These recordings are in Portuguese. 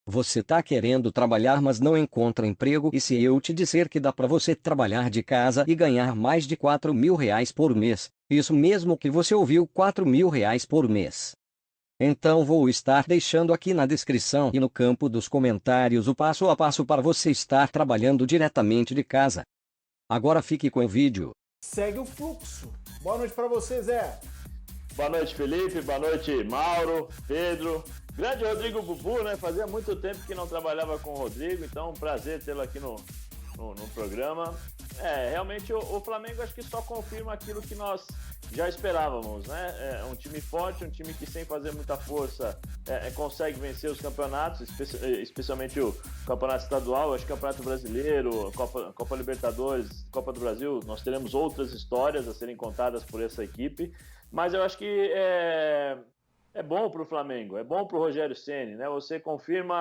Você tá querendo trabalhar, mas não encontra emprego? E se eu te disser que dá para você trabalhar de casa e ganhar mais de R$ 4.000 por mês? Isso mesmo que você ouviu, R$ 4.000 por mês. Então vou estar deixando aqui na descrição e no campo dos comentários o passo a passo para você estar trabalhando diretamente de casa. Agora fique com o vídeo. Segue o fluxo. Boa noite para você, Zé. Boa noite, Felipe. Boa noite, Mauro, Pedro. Grande Rodrigo Bubu, né? Fazia muito tempo que não trabalhava com o Rodrigo, então um prazer tê-lo aqui no programa. Realmente o Flamengo acho que só confirma aquilo que nós já esperávamos, né? É um time forte, um time que sem fazer muita força consegue vencer os campeonatos, especialmente o campeonato estadual, acho que o Campeonato Brasileiro, Copa Libertadores, Copa do Brasil, nós teremos outras histórias a serem contadas por essa equipe, mas eu acho que é bom para o Flamengo, é bom para o Rogério Ceni, né? Você confirma,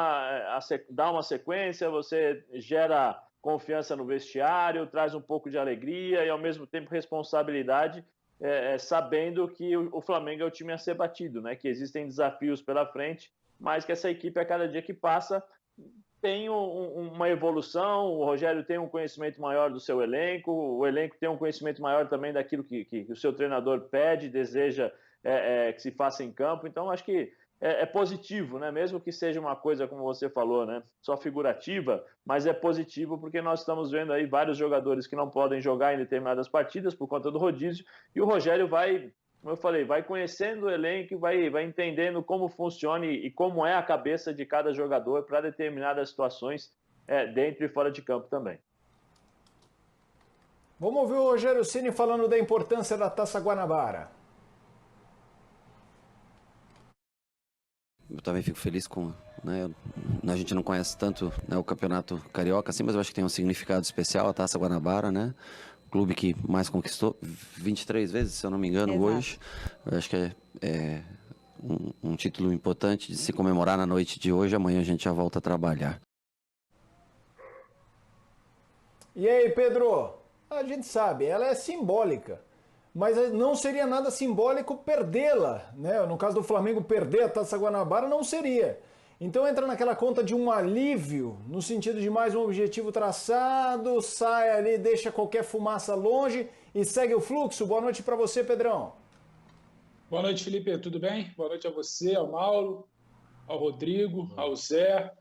dá uma sequência, você gera confiança no vestiário, traz um pouco de alegria e ao mesmo tempo responsabilidade, sabendo que o Flamengo é o time a ser batido, né? Que existem desafios pela frente, mas que essa equipe a cada dia que passa tem uma evolução, o Rogério tem um conhecimento maior do seu elenco, o elenco tem um conhecimento maior também daquilo que o seu treinador pede, deseja que se faça em campo. Então, acho que é positivo, né? Mesmo que seja uma coisa, como você falou, né? Só figurativa, mas é positivo porque nós estamos vendo aí vários jogadores que não podem jogar em determinadas partidas por conta do rodízio, e o Rogério vai, como eu falei, vai conhecendo o elenco, vai entendendo como funciona e como é a cabeça de cada jogador para determinadas situações dentro e fora de campo também. Vamos ouvir o Rogério Ceni falando da importância da Taça Guanabara. Eu também fico feliz com, né, a gente não conhece tanto, né, o Campeonato Carioca, assim, mas eu acho que tem um significado especial a Taça Guanabara, né? O clube que mais conquistou 23 vezes, se eu não me engano. Exato. Hoje. Eu acho que é um título importante de se comemorar na noite de hoje. Amanhã a gente já volta a trabalhar. E aí, Pedro? A gente sabe, ela é simbólica. Mas não seria nada simbólico perdê-la, né? No caso do Flamengo, perder a Taça Guanabara não seria. Então entra naquela conta de um alívio, no sentido de mais um objetivo traçado, sai ali, deixa qualquer fumaça longe e segue o fluxo. Boa noite para você, Pedrão. Boa noite, Felipe, tudo bem? Boa noite a você, ao Mauro, ao Rodrigo, ao Zé.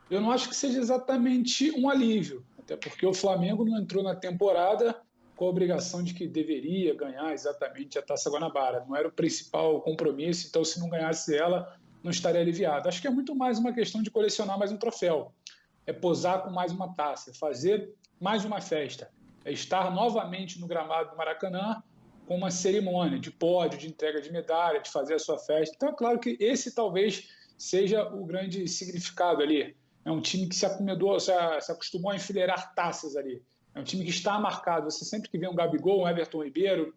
Eu não acho que seja exatamente um alívio, até porque o Flamengo não entrou na temporada com a obrigação de que deveria ganhar exatamente a Taça Guanabara. Não era o principal compromisso, então se não ganhasse ela, não estaria aliviado. Acho que é muito mais uma questão de colecionar mais um troféu, é posar com mais uma taça, é fazer mais uma festa, é estar novamente no gramado do Maracanã com uma cerimônia de pódio, de entrega de medalha, de fazer a sua festa. Então é claro que esse talvez seja o grande significado ali. É um time que se acostumou a enfileirar taças ali. É um time que está marcado. Você sempre que vê um Gabigol, um Everton Ribeiro,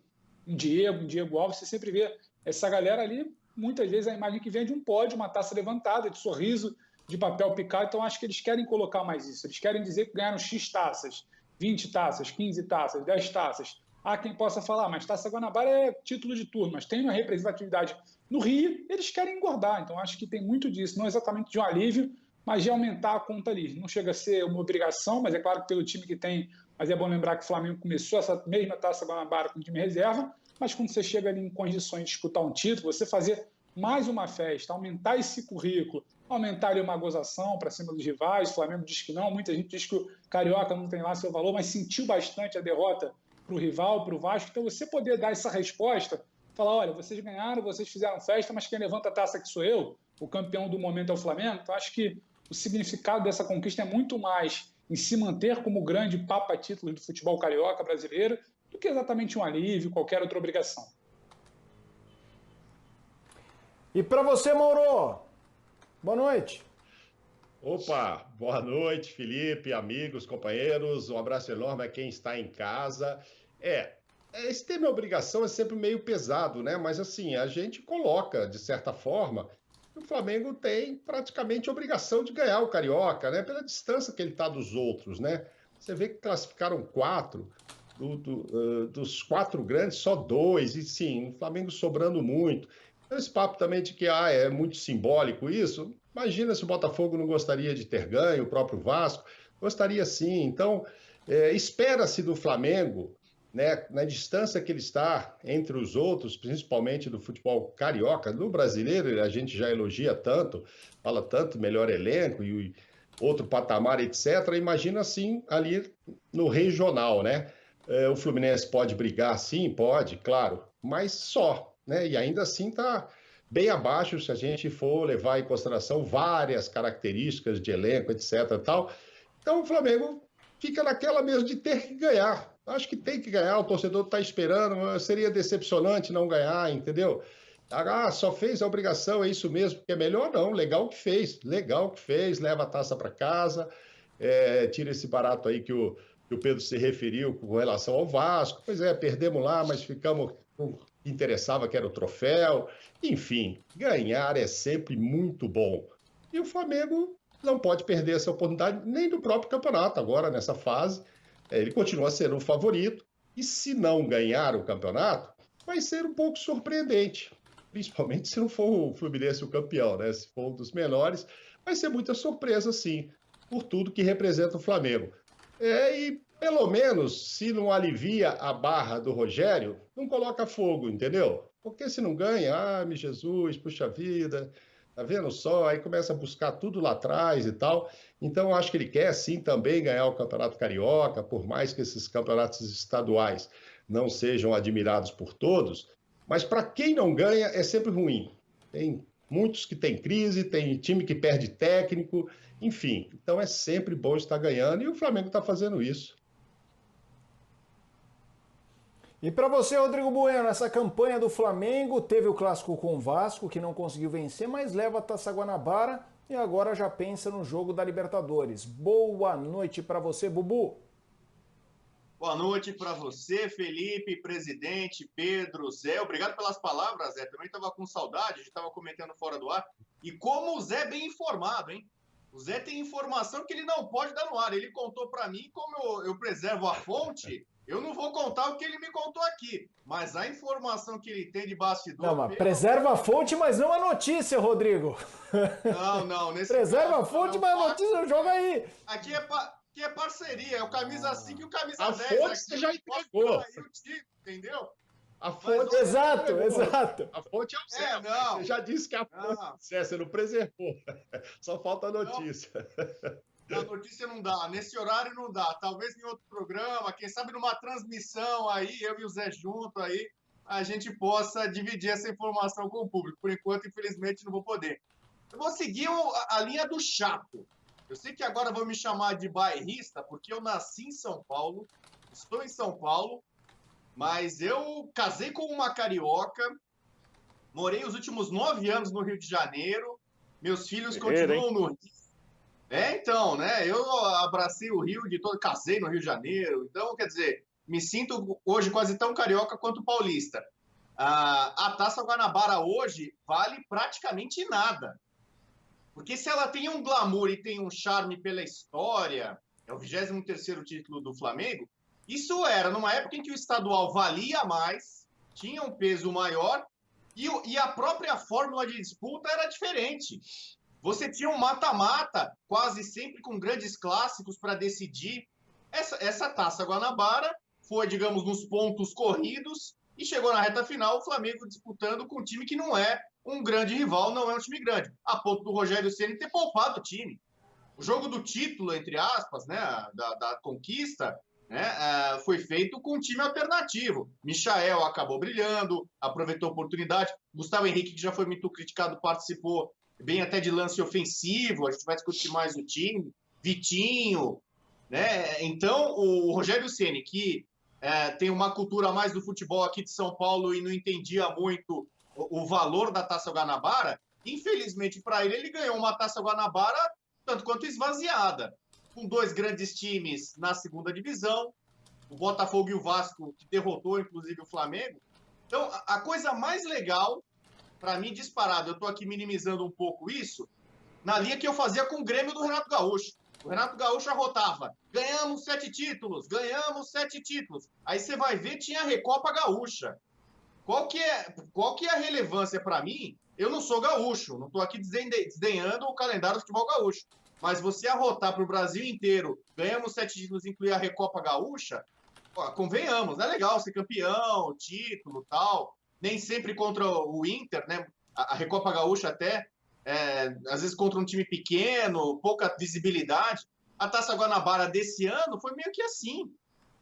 um Diego Alves, você sempre vê essa galera ali, muitas vezes a imagem que vem de um pódio, uma taça levantada, de sorriso, de papel picado. Então acho que eles querem colocar mais isso. Eles querem dizer que ganharam X taças, 20 taças, 15 taças, 10 taças. Há quem possa falar, mas Taça Guanabara é título de turno, mas tem uma representatividade no Rio, eles querem engordar. Então acho que tem muito disso, não exatamente de um alívio, mas de aumentar a conta ali. Não chega a ser uma obrigação, mas é claro que pelo time que tem. Mas é bom lembrar que o Flamengo começou essa mesma Taça Guanabara com time reserva, mas quando você chega ali em condições de disputar um título, você fazer mais uma festa, aumentar esse currículo, aumentar ali uma gozação para cima dos rivais. O Flamengo diz que não, muita gente diz que o Carioca não tem lá seu valor, mas sentiu bastante a derrota para o rival, para o Vasco. Então você poder dar essa resposta, falar, olha, vocês ganharam, vocês fizeram festa, mas quem levanta a taça aqui sou eu, o campeão do momento é o Flamengo. Então acho que o significado dessa conquista é muito mais em se manter como grande papa-título do futebol carioca brasileiro do que exatamente um alívio, qualquer outra obrigação. E para você, Mauro, boa noite. Opa, boa noite, Felipe, amigos, companheiros, um abraço enorme a quem está em casa. Esse tema obrigação é sempre meio pesado, né? Mas assim, a gente coloca, de certa forma, o Flamengo tem praticamente obrigação de ganhar o Carioca, né? Pela distância que ele está dos outros, né? Você vê que classificaram 4, dos 4 grandes, só 2, e sim, o Flamengo sobrando muito. Esse papo também de que é muito simbólico isso. Imagina se o Botafogo não gostaria de ter ganho, o próprio Vasco. Gostaria sim. Então, espera-se do Flamengo, né, na distância que ele está entre os outros, principalmente do futebol carioca, do brasileiro, a gente já elogia tanto, fala tanto, melhor elenco e outro patamar, etc. Imagina assim ali no regional, né? O Fluminense pode brigar, sim, pode, claro, mas só, né? E ainda assim está bem abaixo se a gente for levar em consideração várias características de elenco, etc. Tal. Então o Flamengo fica naquela mesmo de ter que ganhar. Acho que tem que ganhar, o torcedor está esperando, seria decepcionante não ganhar, entendeu? Só fez a obrigação, é isso mesmo, porque é melhor não, legal que fez, leva a taça para casa, tira esse barato aí que o Pedro se referiu com relação ao Vasco. Pois é, perdemos lá, mas ficamos com o que interessava, que era o troféu. Enfim, ganhar é sempre muito bom. E o Flamengo não pode perder essa oportunidade nem do próprio campeonato agora, nessa fase. Ele continua sendo o favorito. E se não ganhar o campeonato, vai ser um pouco surpreendente. Principalmente se não for o Fluminense o campeão, né? Se for um dos menores, vai ser muita surpresa, sim, por tudo que representa o Flamengo. E pelo menos, se não alivia a barra do Rogério, não coloca fogo, entendeu? Porque se não ganha, meu Jesus, puxa vida, tá vendo só? Aí começa a buscar tudo lá atrás e tal. Então, eu acho que ele quer, sim, também ganhar o Campeonato Carioca, por mais que esses campeonatos estaduais não sejam admirados por todos, mas para quem não ganha é sempre ruim. Tem muitos que têm crise, tem time que perde técnico, enfim. Então é sempre bom estar ganhando e o Flamengo está fazendo isso. E para você, Rodrigo Bueno, essa campanha do Flamengo teve o clássico com o Vasco, que não conseguiu vencer, mas leva a Taça Guanabara e agora já pensa no jogo da Libertadores. Boa noite para você, Bubu. Boa noite para você, Felipe, presidente, Pedro, Zé. Obrigado pelas palavras, Zé. Também estava com saudade, a gente estava comentando fora do ar. E como o Zé é bem informado, hein? O Zé tem informação que ele não pode dar no ar. Ele contou para mim, como eu preservo a fonte, eu não vou contar o que ele me contou aqui. Mas a informação que ele tem de bastidor... Não, mas preserva a fonte, mas não a notícia, Rodrigo. Não. Preserva a fonte, mas a notícia, joga aí. Aqui é parceria, é o camisa 5 e o camisa a 10. A fonte aqui você já entregou. Entendeu? A fonte... Exato. A fonte é o Zé. Não. Você já disse que a fonte é o Zé, você não preservou. Só falta a notícia. A notícia não dá, nesse horário não dá. Talvez em outro programa, quem sabe numa transmissão aí, eu e o Zé junto aí, a gente possa dividir essa informação com o público. Por enquanto, infelizmente, não vou poder. Eu vou seguir a linha do chato. Eu sei que agora vão me chamar de bairrista, porque eu nasci em São Paulo, estou em São Paulo, mas eu casei com uma carioca, morei os últimos 9 anos no Rio de Janeiro, meus filhos continuam no Rio. Então, né? Eu abracei o Rio de todo, casei no Rio de Janeiro, então, quer dizer, me sinto hoje quase tão carioca quanto paulista. A Taça Guanabara hoje vale praticamente nada. Porque se ela tem um glamour e tem um charme pela história, é o 23º título do Flamengo, isso era numa época em que o estadual valia mais, tinha um peso maior e a própria fórmula de disputa era diferente. Você tinha um mata-mata, quase sempre com grandes clássicos para decidir. Essa Taça Guanabara foi, digamos, nos pontos corridos e chegou na reta final o Flamengo disputando com um time que não é um grande rival, não é um time grande, a ponto do Rogério Ceni ter poupado o time. O jogo do título, entre aspas, né, da conquista, né, foi feito com um time alternativo. Michael acabou brilhando, aproveitou a oportunidade. Gustavo Henrique, que já foi muito criticado, participou bem até de lance ofensivo. A gente vai discutir mais o time. Vitinho, né? Então, o Rogério Ceni, que tem uma cultura mais do futebol aqui de São Paulo e não entendia muito o valor da Taça Guanabara, infelizmente para ele ganhou uma Taça Guanabara tanto quanto esvaziada, com 2 grandes times na segunda divisão, o Botafogo e o Vasco, que derrotou inclusive o Flamengo. Então, a coisa mais legal, para mim, disparado, eu estou aqui minimizando um pouco isso, na linha que eu fazia com o Grêmio do Renato Gaúcho. O Renato Gaúcho arrotava, ganhamos 7 títulos. Aí você vai ver, tinha a Recopa Gaúcha. qual que é a relevância para mim? Eu não sou gaúcho, não estou aqui desdenhando o calendário do futebol gaúcho. Mas você arrotar para o Brasil inteiro, ganhamos 7 títulos, incluir a Recopa Gaúcha, convenhamos, é legal ser campeão, título, tal. Nem sempre contra o Inter, né? A Recopa Gaúcha até, às vezes contra um time pequeno, pouca visibilidade. A Taça Guanabara desse ano foi meio que assim,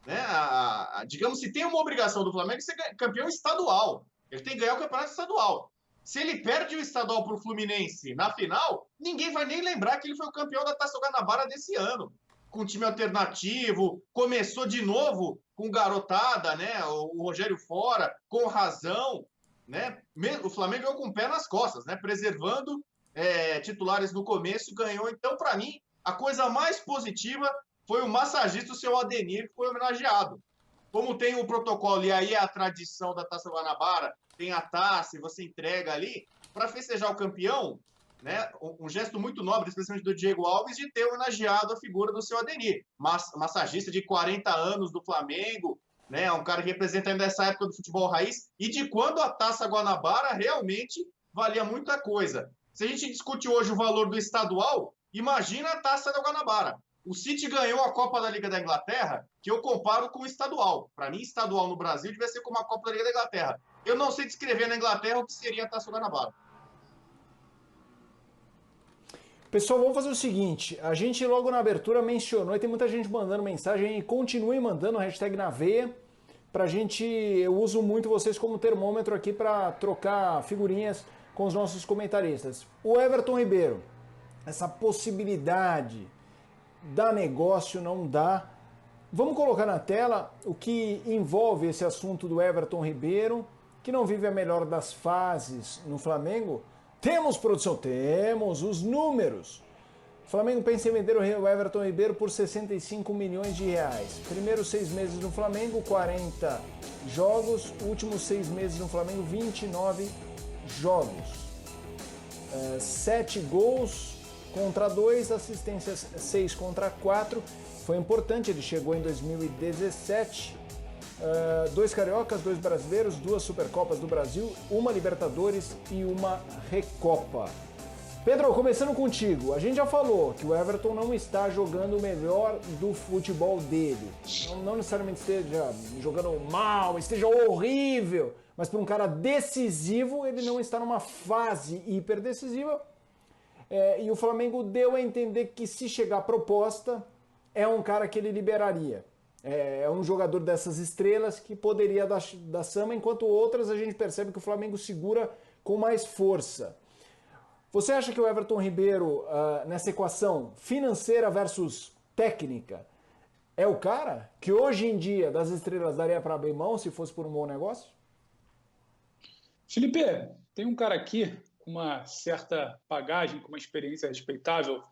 né? Digamos, se tem uma obrigação do Flamengo, ser campeão estadual. Ele tem que ganhar o campeonato estadual. Se ele perde o estadual para o Fluminense na final, ninguém vai nem lembrar que ele foi o campeão da Taça Guanabara desse ano. Com time alternativo, começou de novo com garotada, né? O Rogério fora, com razão, né? O Flamengo ganhou com o pé nas costas, né? Preservando titulares no começo, ganhou. Então, para mim, a coisa mais positiva foi o massagista, o seu Ademir, que foi homenageado. Como tem o protocolo, e aí é a tradição da Taça Guanabara, tem a taça e você entrega ali, para festejar o campeão, né? Um gesto muito nobre, especialmente do Diego Alves, de ter homenageado a figura do seu Ademir, massagista de 40 anos do Flamengo, né? Um cara que representa ainda essa época do futebol raiz, e de quando a Taça Guanabara realmente valia muita coisa. Se a gente discute hoje o valor do estadual, imagina a Taça da Guanabara. O City ganhou a Copa da Liga da Inglaterra, que eu comparo com o estadual. Para mim, estadual no Brasil devia ser como a Copa da Liga da Inglaterra. Eu não sei descrever na Inglaterra o que seria a Taça Guanabara. Pessoal, vamos fazer o seguinte, a gente logo na abertura mencionou, e tem muita gente mandando mensagem, e continue mandando, hashtag na veia, pra gente, eu uso muito vocês como termômetro aqui para trocar figurinhas com os nossos comentaristas. O Everton Ribeiro, essa possibilidade, dá negócio, não dá? Vamos colocar na tela o que envolve esse assunto do Everton Ribeiro, que não vive a melhor das fases no Flamengo. Temos, produção? Temos os números. O Flamengo pensa em vender o Everton Ribeiro por 65 milhões de reais. Primeiros 6 meses no Flamengo, 40 jogos. Últimos 6 meses no Flamengo, 29 jogos. 7 gols contra 2, assistências 6 contra 4. Foi importante, ele chegou em 2017. 2 cariocas, 2 brasileiros, 2 Supercopas do Brasil, 1 Libertadores e 1 Recopa. Pedro, começando contigo, a gente já falou que o Everton não está jogando o melhor do futebol dele. Não necessariamente esteja jogando mal, esteja horrível, mas para um cara decisivo, ele não está numa fase hiper decisiva. E o Flamengo deu a entender que se chegar a proposta, é um cara que ele liberaria. É um jogador dessas estrelas que poderia dar samba, enquanto outras a gente percebe que o Flamengo segura com mais força. Você acha que o Everton Ribeiro, nessa equação financeira versus técnica, é o cara que hoje em dia das estrelas daria para abrir mão se fosse por um bom negócio? Felipe, tem um cara aqui com uma certa bagagem, com uma experiência respeitável,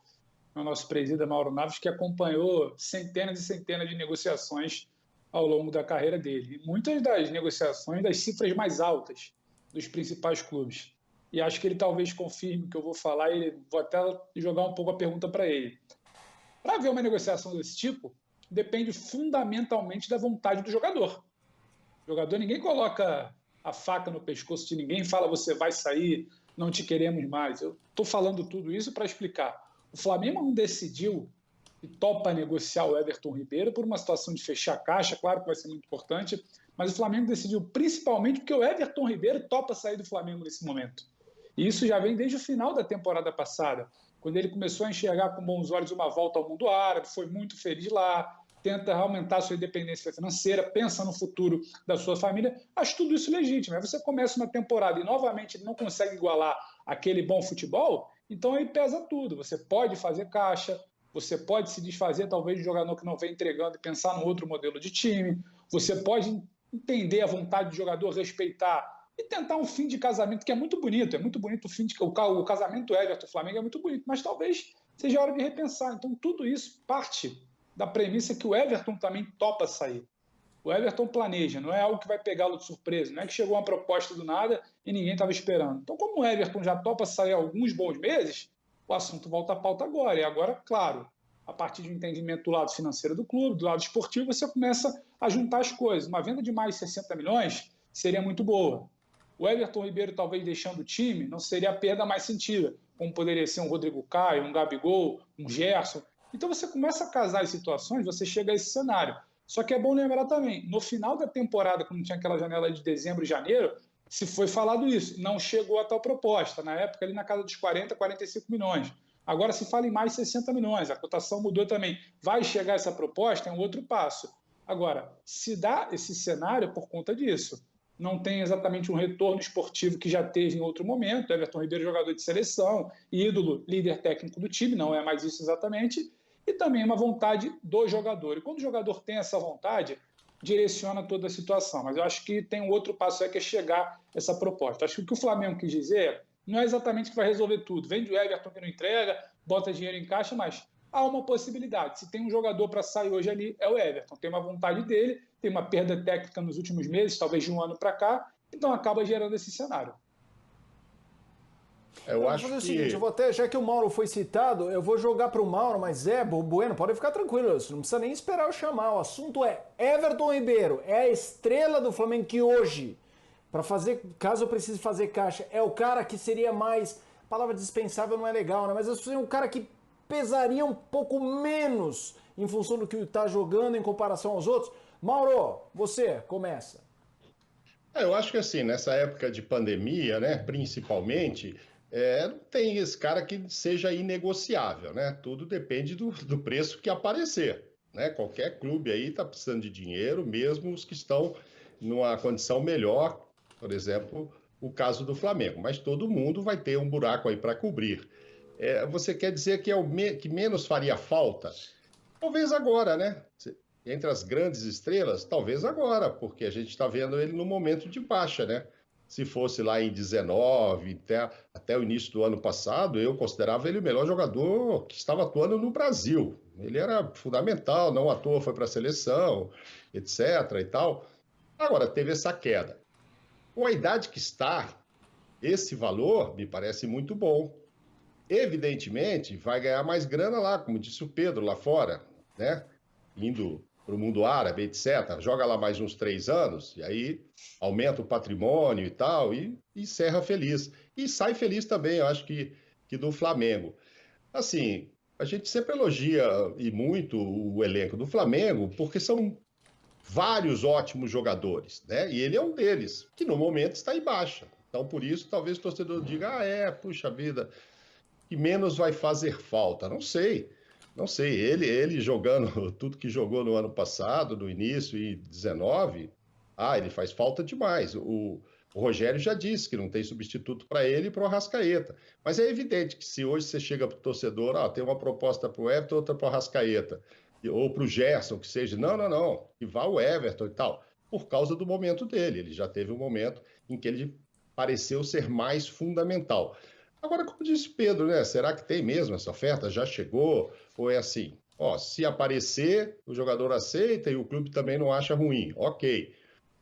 o nosso presida Mauro Naves, que acompanhou centenas e centenas de negociações ao longo da carreira dele. E muitas das negociações das cifras mais altas dos principais clubes. E acho que ele talvez confirme o que eu vou falar e vou até jogar um pouco a pergunta para ele. Para ver uma negociação desse tipo, depende fundamentalmente da vontade do jogador. O jogador, ninguém coloca a faca no pescoço de ninguém e fala você vai sair, não te queremos mais. Eu estou falando tudo isso para explicar. O Flamengo não decidiu e topa negociar o Everton Ribeiro por uma situação de fechar a caixa, claro que vai ser muito importante, mas o Flamengo decidiu principalmente porque o Everton Ribeiro topa sair do Flamengo nesse momento. E isso já vem desde o final da temporada passada, quando ele começou a enxergar com bons olhos uma volta ao mundo árabe, foi muito feliz lá, tenta aumentar sua independência financeira, pensa no futuro da sua família, acho tudo isso legítimo. Aí você começa uma temporada e novamente ele não consegue igualar aquele bom futebol, então aí pesa tudo. Você pode fazer caixa, você pode se desfazer talvez de jogador que não vem entregando e pensar num outro modelo de time, você pode entender a vontade do jogador, respeitar e tentar um fim de casamento, que é muito bonito o fim de o casamento Everton-Flamengo é muito bonito, mas talvez seja a hora de repensar. Então tudo isso parte da premissa que o Everton também topa sair. O Everton planeja, não é algo que vai pegá-lo de surpresa, não é que chegou uma proposta do nada e ninguém estava esperando. Então, como o Everton já topa sair há alguns bons meses, o assunto volta à pauta agora. E agora, claro, a partir de um entendimento do lado financeiro do clube, do lado esportivo, você começa a juntar as coisas. Uma venda de mais de 60 milhões seria muito boa. O Everton Ribeiro, talvez deixando o time, não seria a perda mais sentida, como poderia ser um Rodrigo Caio, um Gabigol, um Gerson. Então você começa a casar as situações, você chega a esse cenário. Só que é bom lembrar também, no final da temporada, quando tinha aquela janela de dezembro e janeiro, se foi falado isso, não chegou a tal proposta, na época ali na casa dos 40, 45 milhões. Agora se fala em mais 60 milhões, a cotação mudou também. Vai chegar essa proposta? É um outro passo. Agora, se dá esse cenário por conta disso. Não tem exatamente um retorno esportivo que já teve em outro momento. Everton Ribeiro, jogador de seleção, ídolo, líder técnico do time, não é mais isso exatamente. E também uma vontade do jogador. E quando o jogador tem essa vontade, direciona toda a situação. Mas eu acho que tem um outro passo aí que é chegar essa proposta. Acho que o que o Flamengo quis dizer não é exatamente que vai resolver tudo. Vende o Everton que não entrega, bota dinheiro em caixa, mas há uma possibilidade. Se tem um jogador para sair hoje ali, é o Everton. Tem uma vontade dele, tem uma perda técnica nos últimos meses, talvez de um ano para cá, então acaba gerando esse cenário. Eu acho fazer que... o seguinte, eu vou até, já que o Mauro foi citado, eu vou jogar para o Mauro, mas Bueno, pode ficar tranquilo, você não precisa nem esperar eu chamar. O assunto é Everton Ribeiro, é a estrela do Flamengo que hoje, para fazer, caso eu precise fazer caixa, é o cara que seria mais, a palavra dispensável não é legal, né? Mas é um cara que pesaria um pouco menos em função do que está jogando em comparação aos outros. Mauro, você começa. Eu acho que assim, nessa época de pandemia, né, principalmente, não tem esse cara que seja inegociável, né? Tudo depende do preço que aparecer, né? Qualquer clube aí está precisando de dinheiro, mesmo os que estão numa condição melhor, por exemplo, o caso do Flamengo. Mas todo mundo vai ter um buraco aí para cobrir. Você quer dizer que é o que menos faria falta? Talvez agora, né? Entre as grandes estrelas, talvez agora, porque a gente está vendo ele no momento de baixa, né? Se fosse lá em 19, até o início do ano passado, eu considerava ele o melhor jogador que estava atuando no Brasil. Ele era fundamental, não à toa foi para a seleção, etc. e tal. Agora, teve essa queda. Com a idade que está, esse valor me parece muito bom. Evidentemente, vai ganhar mais grana lá, como disse o Pedro, lá fora, né? Indo para o mundo árabe, etc. Joga lá mais uns 3 anos, e aí aumenta o patrimônio e tal, e encerra feliz. E sai feliz também, eu acho que do Flamengo. Assim, a gente sempre elogia e muito o elenco do Flamengo, porque são vários ótimos jogadores, né? E ele é um deles, que no momento está em baixa. Então, por isso, talvez o torcedor diga, puxa vida, que menos vai fazer falta. Não sei. Ele jogando tudo que jogou no ano passado, no início e 19, ele faz falta demais. O Rogério já disse que não tem substituto para ele e para o Arrascaeta. Mas é evidente que se hoje você chega para o torcedor, tem uma proposta para o Everton, outra para o Arrascaeta, ou para o Gerson, que seja, não, que vá o Everton e tal, por causa do momento dele. Ele já teve um momento em que ele pareceu ser mais fundamental. Agora, como disse Pedro, né? Será que tem mesmo essa oferta? Já chegou? Ou é assim? Se aparecer, o jogador aceita e o clube também não acha ruim. Ok.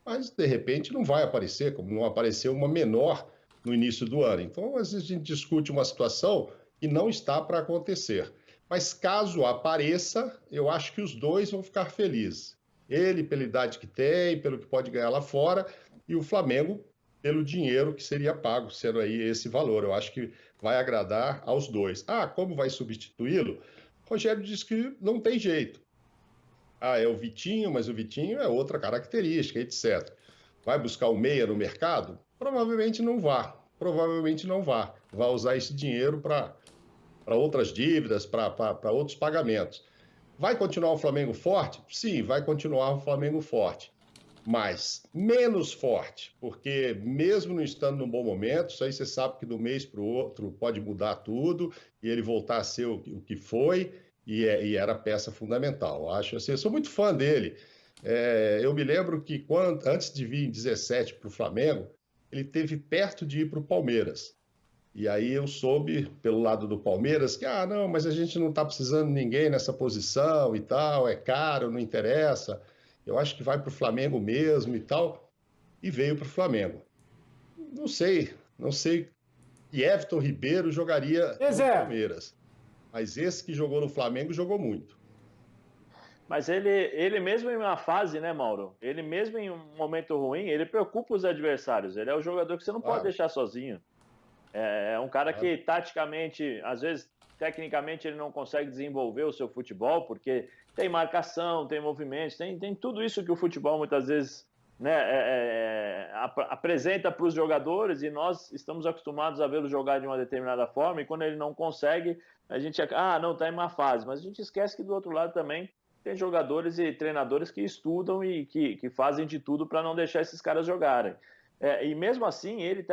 Mas, de repente, não vai aparecer, como não apareceu uma menor no início do ano. Então, às vezes a gente discute uma situação que não está para acontecer. Mas, caso apareça, eu acho que os dois vão ficar felizes. Ele, pela idade que tem, pelo que pode ganhar lá fora, e o Flamengo, pelo dinheiro que seria pago, sendo aí esse valor. Eu acho que vai agradar aos dois. Como vai substituí-lo? Rogério disse que não tem jeito. É o Vitinho, mas o Vitinho é outra característica, etc. Vai buscar o meia no mercado? Provavelmente não vá. Vai usar esse dinheiro para outras dívidas, para outros pagamentos. Vai continuar o Flamengo forte? Sim, vai continuar o Flamengo forte. Mas menos forte, porque mesmo não estando num bom momento, isso aí você sabe que de um mês para o outro pode mudar tudo e ele voltar a ser o que foi e era peça fundamental. Acho assim, eu sou muito fã dele. Eu me lembro que antes de vir em 17 para o Flamengo, ele esteve perto de ir para o Palmeiras. E aí eu soube, pelo lado do Palmeiras, que não, mas a gente não está precisando de ninguém nessa posição e tal, é caro, não interessa. Eu acho que vai para o Flamengo mesmo e tal, e veio para o Flamengo. Não sei. E Everton Ribeiro jogaria no Palmeiras. Mas esse que jogou no Flamengo jogou muito. Mas ele mesmo em uma fase, né, Mauro? Ele mesmo em um momento ruim, ele preocupa os adversários. Ele é o jogador que você não pode deixar sozinho. É um cara que, taticamente, às vezes, tecnicamente, ele não consegue desenvolver o seu futebol, porque tem marcação, tem movimentos, tem tudo isso que o futebol, muitas vezes, né, apresenta para os jogadores, e nós estamos acostumados a vê-lo jogar de uma determinada forma, e quando ele não consegue, a gente... não, está em má fase. Mas a gente esquece que, do outro lado, também tem jogadores e treinadores que estudam e que fazem de tudo para não deixar esses caras jogarem. E mesmo assim, ele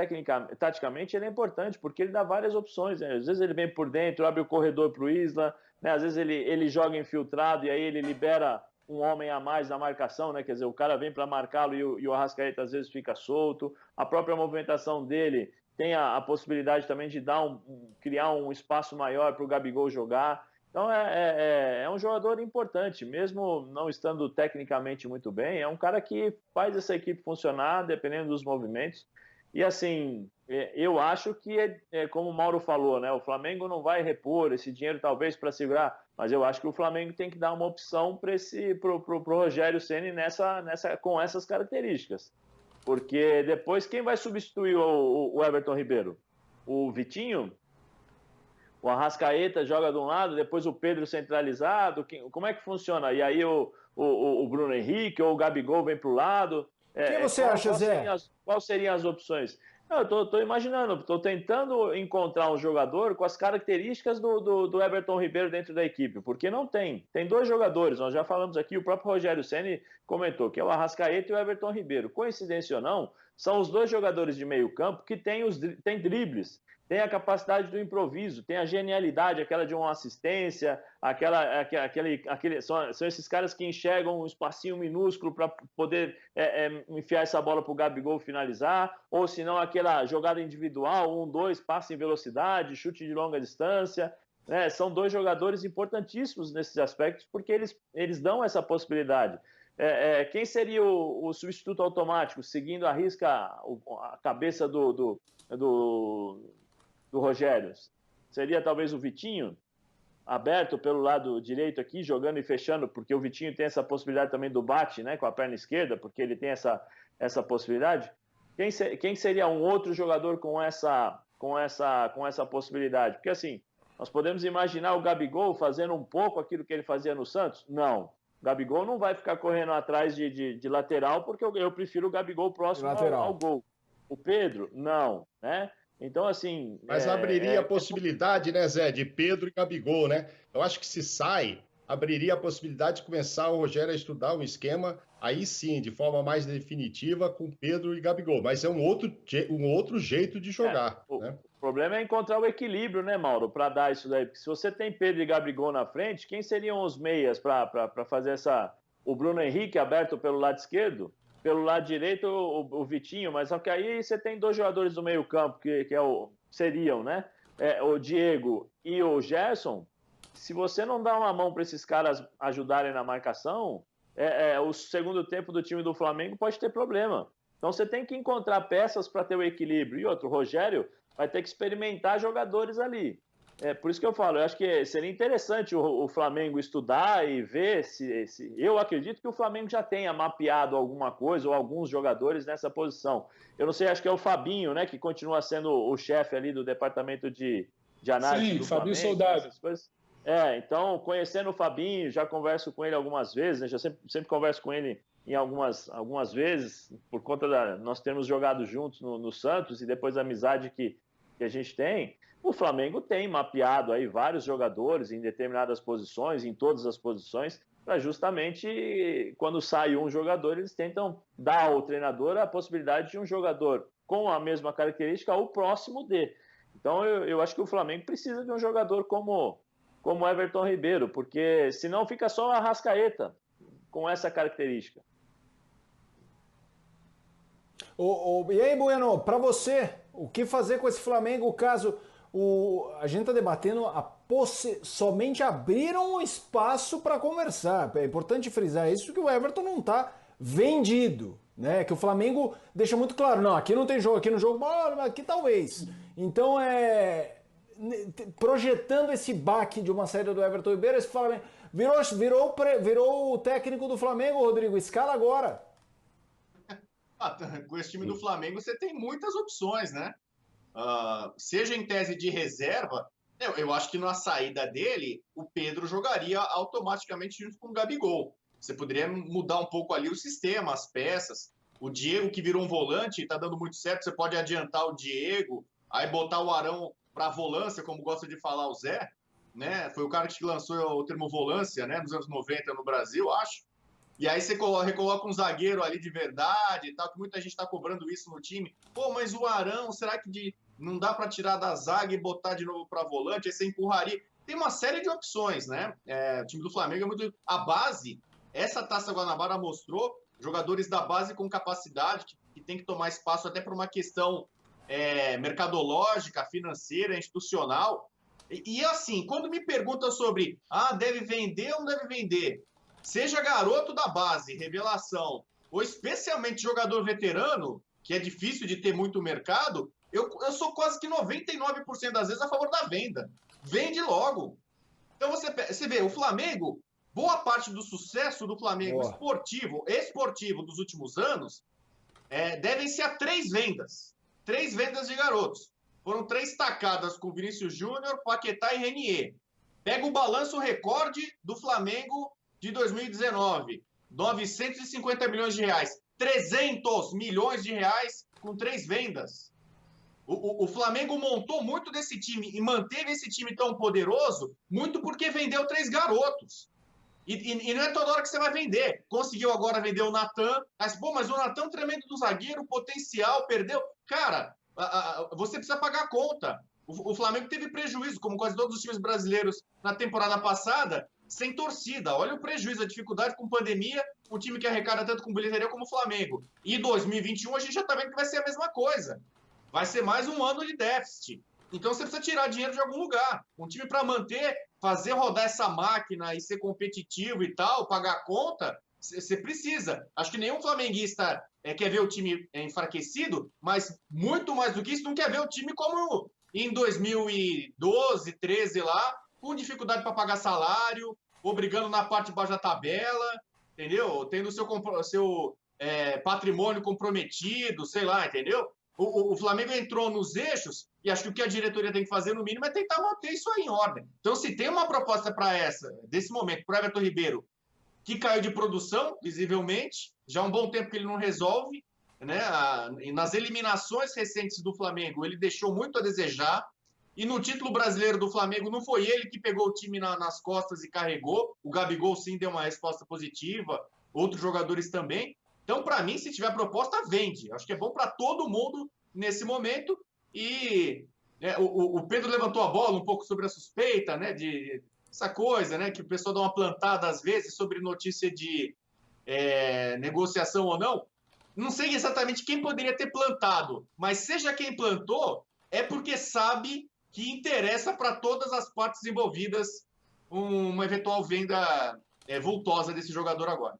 taticamente ele é importante, porque ele dá várias opções, né? Às vezes ele vem por dentro, abre o corredor para o Isla, né? Às vezes ele joga infiltrado e aí ele libera um homem a mais na marcação, né? Quer dizer, o cara vem para marcá-lo e o Arrascaeta às vezes fica solto. A própria movimentação dele tem a possibilidade também de criar um espaço maior para o Gabigol jogar. Então é um jogador importante, mesmo não estando tecnicamente muito bem, é um cara que faz essa equipe funcionar dependendo dos movimentos. E assim, eu acho que como o Mauro falou, né, o Flamengo não vai repor esse dinheiro talvez para segurar, mas eu acho que o Flamengo tem que dar uma opção para o Rogério Ceni com essas características. Porque depois quem vai substituir o Everton Ribeiro? O Vitinho? O Arrascaeta joga de um lado, depois o Pedro centralizado, como é que funciona? E aí o Bruno Henrique ou o Gabigol vem para o lado. Quem você acha, Zé? Quais seriam as opções? Eu estou imaginando, estou tentando encontrar um jogador com as características do Everton Ribeiro dentro da equipe, porque não tem. Tem dois jogadores, nós já falamos aqui, o próprio Rogério Ceni comentou, que é o Arrascaeta e o Everton Ribeiro. Coincidência ou não, são os dois jogadores de meio campo que têm dribles, tem a capacidade do improviso, tem a genialidade, aquela de uma assistência, são esses caras que enxergam um espacinho minúsculo para poder enfiar essa bola para o Gabigol finalizar, ou se não aquela jogada individual, 1-2, passe em velocidade, chute de longa distância. Né? São dois jogadores importantíssimos nesses aspectos, porque eles dão essa possibilidade. Quem seria o substituto automático, seguindo a risca a cabeça do Rogério? Seria talvez o Vitinho, aberto pelo lado direito aqui, jogando e fechando, porque o Vitinho tem essa possibilidade também do bate, né, com a perna esquerda, porque ele tem essa possibilidade. Quem seria um outro jogador com essa possibilidade? Porque assim, nós podemos imaginar o Gabigol fazendo um pouco aquilo que ele fazia no Santos? Não. O Gabigol não vai ficar correndo atrás de lateral, porque eu prefiro o Gabigol próximo ao gol. O Pedro, não, né? Então, assim... Mas abriria a possibilidade, né, Zé, de Pedro e Gabigol, né? Eu acho que se sai, abriria a possibilidade de começar o Rogério a estudar um esquema, aí sim, de forma mais definitiva, com Pedro e Gabigol. Mas é um outro jeito de jogar, né? O problema é encontrar o equilíbrio, né, Mauro, para dar isso daí. Porque se você tem Pedro e Gabigol na frente, quem seriam os meias para fazer essa... O Bruno Henrique aberto pelo lado esquerdo, pelo lado direito o Vitinho, mas só que aí você tem dois jogadores do meio campo que seriam, né? O Diego e o Gerson. Se você não dá uma mão para esses caras ajudarem na marcação, o segundo tempo do time do Flamengo pode ter problema. Então você tem que encontrar peças para ter o equilíbrio. E outro, o Rogério vai ter que experimentar jogadores ali. Por isso que eu falo, eu acho que seria interessante o Flamengo estudar e ver se... Eu acredito que o Flamengo já tenha mapeado alguma coisa ou alguns jogadores nessa posição. Eu não sei, acho que é o Fabinho, né, que continua sendo o chefe ali do departamento de análise do Flamengo. Sim, Fabinho Soldado. Então, conhecendo o Fabinho, já converso com ele algumas vezes, né, já sempre converso com ele em algumas vezes, por conta nós termos jogado juntos no Santos e depois da amizade que a gente tem. O Flamengo tem mapeado aí vários jogadores em determinadas posições, em todas as posições, para justamente quando sai um jogador, eles tentam dar ao treinador a possibilidade de um jogador com a mesma característica ou próximo de. Então eu acho que o Flamengo precisa de um jogador como Everton Ribeiro, porque senão fica só a Arrascaeta com essa característica. E aí, Bueno, para você, o que fazer com esse Flamengo caso a gente está debatendo somente abriram um espaço para conversar. É importante frisar isso, que o Everton não está vendido, né? Que o Flamengo deixa muito claro, não, aqui não tem jogo, aqui no jogo, aqui talvez. Então projetando esse baque de uma saída do Everton Ribeiro, esse Flamengo virou o técnico do Flamengo, Rodrigo. Escala agora. Com esse time do Flamengo você tem muitas opções, né? Seja em tese de reserva, eu acho que na saída dele, o Pedro jogaria automaticamente junto com o Gabigol. Você poderia mudar um pouco ali o sistema, as peças. O Diego, que virou um volante, está dando muito certo, você pode adiantar o Diego, aí botar o Arão para volância, como gosta de falar o Zé, né? Foi o cara que lançou o termo volância, né? Nos anos 90 no Brasil, acho. E aí você recoloca um zagueiro ali de verdade e tal, que muita gente está cobrando isso no time. Pô, mas o Arão, será que não dá para tirar da zaga e botar de novo para volante? Aí você empurraria. Tem uma série de opções, né? O time do Flamengo é muito... A base, essa Taça Guanabara mostrou jogadores da base com capacidade, que tem que tomar espaço até por uma questão mercadológica, financeira, institucional. E assim, quando me perguntam sobre deve vender ou não deve vender, seja garoto da base, revelação, ou especialmente jogador veterano, que é difícil de ter muito mercado, eu sou quase que 99% das vezes a favor da venda. Vende logo. Então você vê, o Flamengo, boa parte do sucesso do Flamengo esportivo dos últimos anos, devem-se a 3 vendas. 3 vendas de garotos. Foram 3 tacadas com Vinícius Júnior, Paquetá e Renier. Pega o balanço recorde do Flamengo de 2019, 950 milhões de reais, 300 milhões de reais com 3 vendas. O Flamengo montou muito desse time e manteve esse time tão poderoso muito porque vendeu 3 garotos. E não é toda hora que você vai vender. Conseguiu agora vender o Natan, mas o Natan é um tremendo do zagueiro, potencial, perdeu. Cara, você precisa pagar a conta. O Flamengo teve prejuízo, como quase todos os times brasileiros na temporada passada, sem torcida. Olha o prejuízo, a dificuldade com pandemia, um time que arrecada tanto com bilheteria como o Flamengo. E 2021 a gente já está vendo que vai ser a mesma coisa. Vai ser mais um ano de déficit. Então você precisa tirar dinheiro de algum lugar. Um time para manter, fazer rodar essa máquina e ser competitivo e tal, pagar a conta, você precisa. Acho que nenhum flamenguista quer ver o time enfraquecido, mas muito mais do que isso, não quer ver o time como em 2012, 13 lá, com dificuldade para pagar salário, ou brigando na parte de baixo da tabela, entendeu? Tendo o seu patrimônio comprometido, sei lá, entendeu? O Flamengo entrou nos eixos e acho que o que a diretoria tem que fazer, no mínimo, é tentar manter isso aí em ordem. Então, se tem uma proposta para desse momento, para o Everton Ribeiro, que caiu de produção, visivelmente, já há um bom tempo que ele não resolve, né? Nas eliminações recentes do Flamengo, ele deixou muito a desejar, e no título brasileiro do Flamengo, não foi ele que pegou o time nas costas e carregou, o Gabigol sim deu uma resposta positiva, outros jogadores também. Então, para mim, se tiver proposta, vende. Acho que é bom para todo mundo nesse momento. E o Pedro levantou a bola um pouco sobre a suspeita, né, de essa coisa, né, que o pessoal dá uma plantada às vezes sobre notícia de negociação ou não. Não sei exatamente quem poderia ter plantado, mas seja quem plantou, é porque sabe que interessa para todas as partes envolvidas uma eventual venda vultosa desse jogador agora.